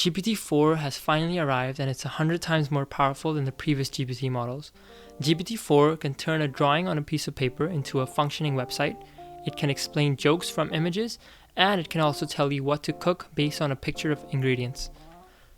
GPT-4 has finally arrived and it's 100 times more powerful than the previous GPT models. GPT-4 can turn a drawing on a piece of paper into a functioning website, it can explain jokes from images, and it can also tell you what to cook based on a picture of ingredients.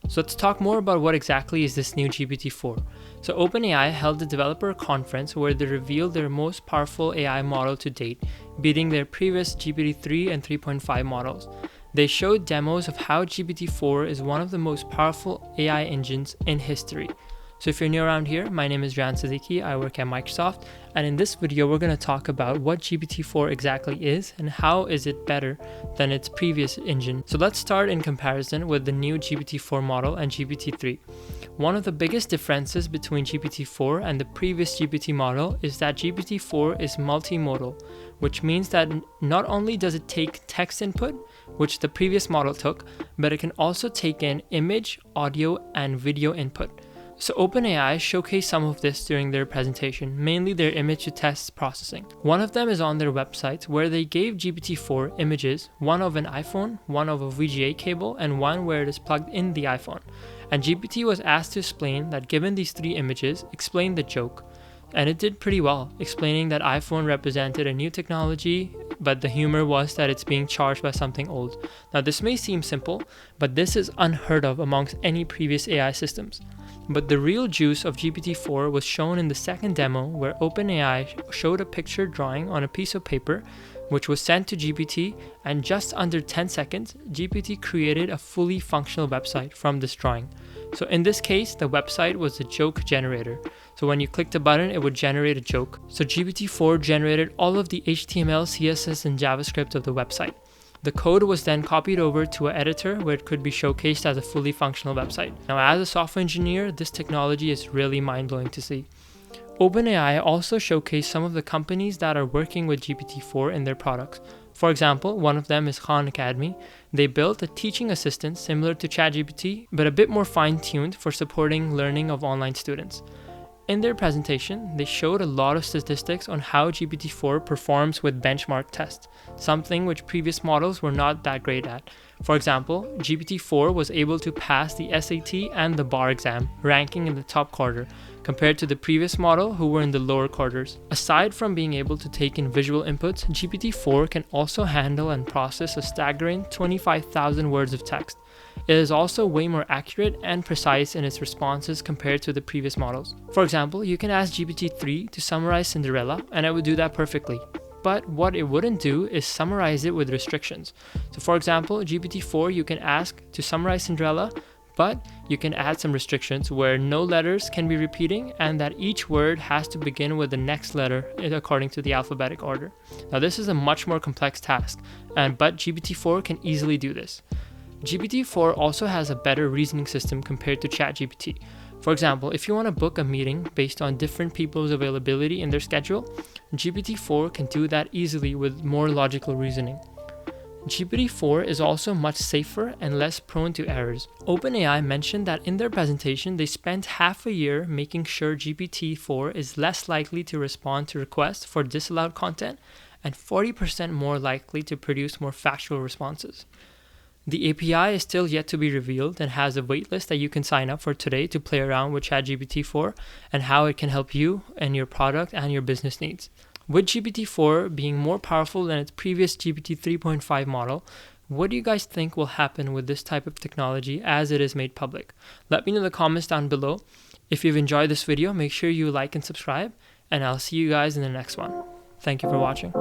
So let's talk more about what exactly is this new GPT-4. So OpenAI held a developer conference where they revealed their most powerful AI model to date, beating their previous GPT-3 and 3.5 models. They showed demos of how GPT-4 is one of the most powerful AI engines in history. So if you're new around here, my name is Jan Siddiqui, I work at Microsoft, and in this video we're going to talk about what GPT-4 exactly is and how is it better than its previous engine. So let's start in comparison with the new GPT-4 model and GPT-3. One of the biggest differences between GPT-4 and the previous GPT model is that GPT-4 is multimodal, which means that not only does it take text input, which the previous model took, but it can also take in image, audio, and video input. So OpenAI showcased some of this during their presentation, mainly their image-to-text processing. One of them is on their website where they gave GPT-4 images, one of an iPhone, one of a VGA cable, and one where it is plugged in the iPhone. And GPT was asked to explain that given these three images, explain the joke. And it did pretty well, explaining that iPhone represented a new technology, but the humor was that it's being charged by something old. Now this may seem simple, but this is unheard of amongst any previous AI systems. But the real juice of GPT-4 was shown in the second demo where OpenAI showed a picture drawing on a piece of paper, which was sent to GPT, and just under 10 seconds, GPT created a fully functional website from this drawing. So in this case, the website was a joke generator. So when you clicked a button, it would generate a joke. So GPT-4 generated all of the HTML, CSS, and JavaScript of the website. The code was then copied over to an editor where it could be showcased as a fully functional website. Now, as a software engineer, this technology is really mind-blowing to see. OpenAI also showcased some of the companies that are working with GPT-4 in their products. For example, one of them is Khan Academy. They built a teaching assistant similar to chatgpt, but a bit more fine-tuned for supporting learning of online students. In their presentation, they showed a lot of statistics on how GPT-4 performs with benchmark tests, something which previous models were not that great at. For example, GPT-4 was able to pass the SAT and the bar exam, ranking in the top quarter, compared to the previous model who were in the lower quarters. Aside from being able to take in visual inputs, GPT-4 can also handle and process a staggering 25,000 words of text. It is also way more accurate and precise in its responses compared to the previous models. For example, you can ask GPT-3 to summarize Cinderella and it would do that perfectly. But what it wouldn't do is summarize it with restrictions. So for example, GPT-4 you can ask to summarize Cinderella, but you can add some restrictions where no letters can be repeating and that each word has to begin with the next letter according to the alphabetic order. Now this is a much more complex task, but GPT-4 can easily do this. GPT-4 also has a better reasoning system compared to ChatGPT. For example, if you want to book a meeting based on different people's availability in their schedule, GPT-4 can do that easily with more logical reasoning. GPT-4 is also much safer and less prone to errors. OpenAI mentioned that in their presentation they spent half a year making sure GPT-4 is less likely to respond to requests for disallowed content and 40% more likely to produce more factual responses. The API is still yet to be revealed and has a waitlist that you can sign up for today to play around with ChatGPT4 and how it can help you and your product and your business needs. With GPT-4 being more powerful than its previous GPT 3.5 model, what do you guys think will happen with this type of technology as it is made public? Let me know in the comments down below. If you've enjoyed this video, make sure you like and subscribe, and I'll see you guys in the next one. Thank you for watching.